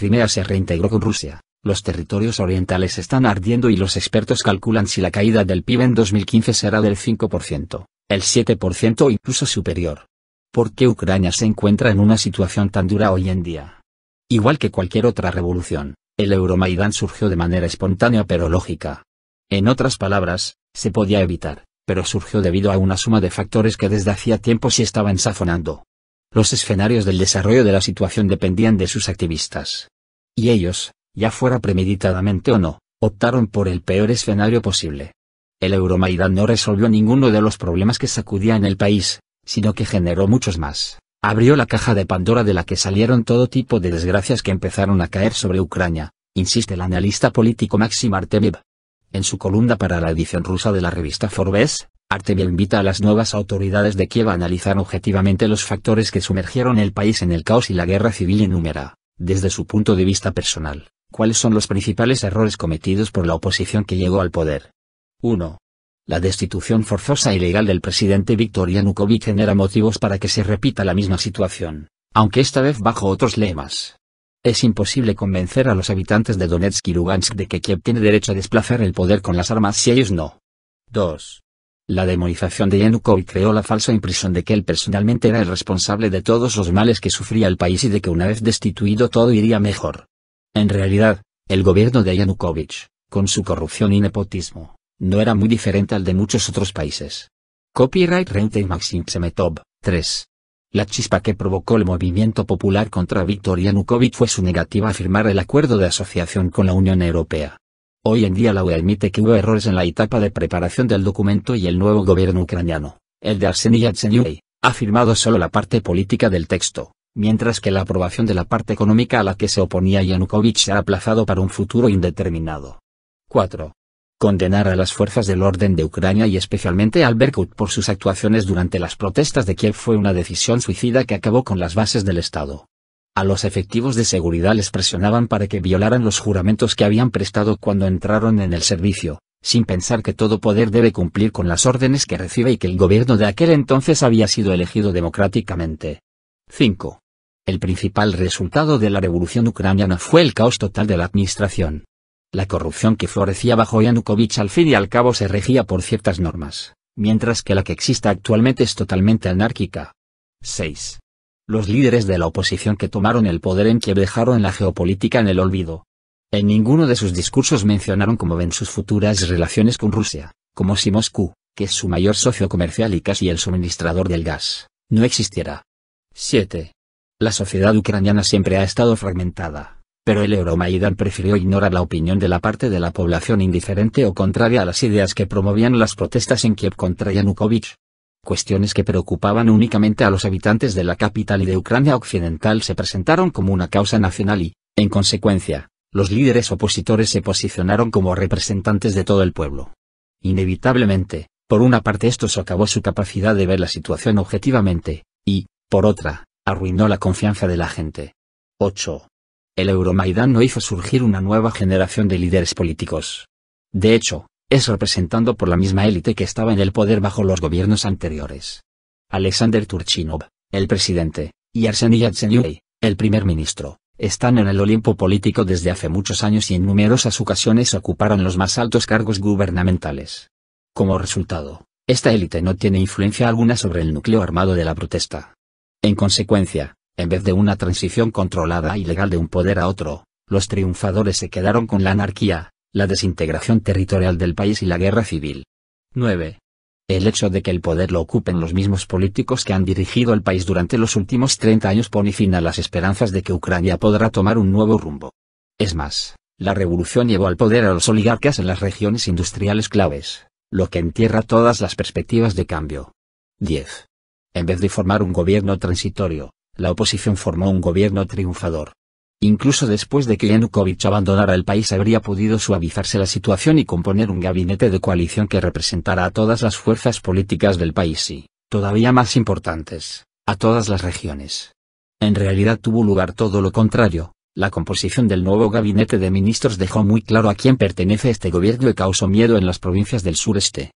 Crimea se reintegró con Rusia, los territorios orientales están ardiendo y los expertos calculan si la caída del PIB en 2015 será del 5%, el 7% o incluso superior. ¿Por qué Ucrania se encuentra en una situación tan dura hoy en día? Igual que cualquier otra revolución, el Euromaidán surgió de manera espontánea pero lógica. En otras palabras, se podía evitar, pero surgió debido a una suma de factores que desde hacía tiempo se estaban sazonando. Los escenarios del desarrollo de la situación dependían de sus activistas. Y ellos, ya fuera premeditadamente o no, optaron por el peor escenario posible. El Euromaidán no resolvió ninguno de los problemas que sacudían el país, sino que generó muchos más. Abrió la caja de Pandora de la que salieron todo tipo de desgracias que empezaron a caer sobre Ucrania, insiste el analista político Maxim Artemiev. En su columna para la edición rusa de la revista Forbes, Artemiev invita a las nuevas autoridades de Kiev a analizar objetivamente los factores que sumergieron el país en el caos y la guerra civil y enumera, desde su punto de vista personal, cuáles son los principales errores cometidos por la oposición que llegó al poder. 1. La destitución forzosa e ilegal del presidente Viktor Yanukovych genera motivos para que se repita la misma situación, aunque esta vez bajo otros lemas. Es imposible convencer a los habitantes de Donetsk y Lugansk de que Kiev tiene derecho a desplazar el poder con las armas si ellos no. 2. La demonización de Yanukovych creó la falsa impresión de que él personalmente era el responsable de todos los males que sufría el país y de que una vez destituido todo iría mejor. En realidad, el gobierno de Yanukovych, con su corrupción y nepotismo, no era muy diferente al de muchos otros países. Copyright Reuters Maxim Semetov, 3. La chispa que provocó el movimiento popular contra Viktor Yanukovych fue su negativa a firmar el acuerdo de asociación con la Unión Europea. Hoy en día la UE admite que hubo errores en la etapa de preparación del documento y el nuevo gobierno ucraniano, el de Arseniy Yatsenyuk, ha firmado solo la parte política del texto, mientras que la aprobación de la parte económica a la que se oponía Yanukovych se ha aplazado para un futuro indeterminado. 4. Condenar a las fuerzas del orden de Ucrania y especialmente al Berkut por sus actuaciones durante las protestas de Kiev fue una decisión suicida que acabó con las bases del Estado. A los efectivos de seguridad les presionaban para que violaran los juramentos que habían prestado cuando entraron en el servicio, sin pensar que todo poder debe cumplir con las órdenes que recibe y que el gobierno de aquel entonces había sido elegido democráticamente. 5. El principal resultado de la revolución ucraniana fue el caos total de la administración. La corrupción que florecía bajo Yanukovych al fin y al cabo se regía por ciertas normas, mientras que la que existe actualmente es totalmente anárquica. 6. Los líderes de la oposición que tomaron el poder en Kiev dejaron la geopolítica en el olvido. En ninguno de sus discursos mencionaron cómo ven sus futuras relaciones con Rusia, como si Moscú, que es su mayor socio comercial y casi el suministrador del gas, no existiera. 7. La sociedad ucraniana siempre ha estado fragmentada, pero el Euromaidán prefirió ignorar la opinión de la parte de la población indiferente o contraria a las ideas que promovían las protestas en Kiev contra Yanukovych. Cuestiones que preocupaban únicamente a los habitantes de la capital y de Ucrania occidental se presentaron como una causa nacional y, en consecuencia, los líderes opositores se posicionaron como representantes de todo el pueblo. Inevitablemente, por una parte esto socavó su capacidad de ver la situación objetivamente, y, por otra, arruinó la confianza de la gente. 8. El Euromaidán no hizo surgir una nueva generación de líderes políticos. De hecho, es representado por la misma élite que estaba en el poder bajo los gobiernos anteriores. Alexander Turchinov, el presidente, y Arseniy Yatsenyuk, el primer ministro, están en el Olimpo político desde hace muchos años y en numerosas ocasiones ocuparon los más altos cargos gubernamentales. Como resultado, esta élite no tiene influencia alguna sobre el núcleo armado de la protesta. En consecuencia, en vez de una transición controlada y legal de un poder a otro, los triunfadores se quedaron con la anarquía, la desintegración territorial del país y la guerra civil. 9. El hecho de que el poder lo ocupen los mismos políticos que han dirigido el país durante los últimos 30 años pone fin a las esperanzas de que Ucrania podrá tomar un nuevo rumbo. Es más, la revolución llevó al poder a los oligarcas en las regiones industriales claves, lo que entierra todas las perspectivas de cambio. 10. En vez de formar un gobierno transitorio, la oposición formó un gobierno triunfador. Incluso después de que Yanukovych abandonara el país habría podido suavizarse la situación y componer un gabinete de coalición que representara a todas las fuerzas políticas del país y, todavía más importantes, a todas las regiones. En realidad tuvo lugar todo lo contrario, la composición del nuevo gabinete de ministros dejó muy claro a quién pertenece este gobierno y causó miedo en las provincias del sureste.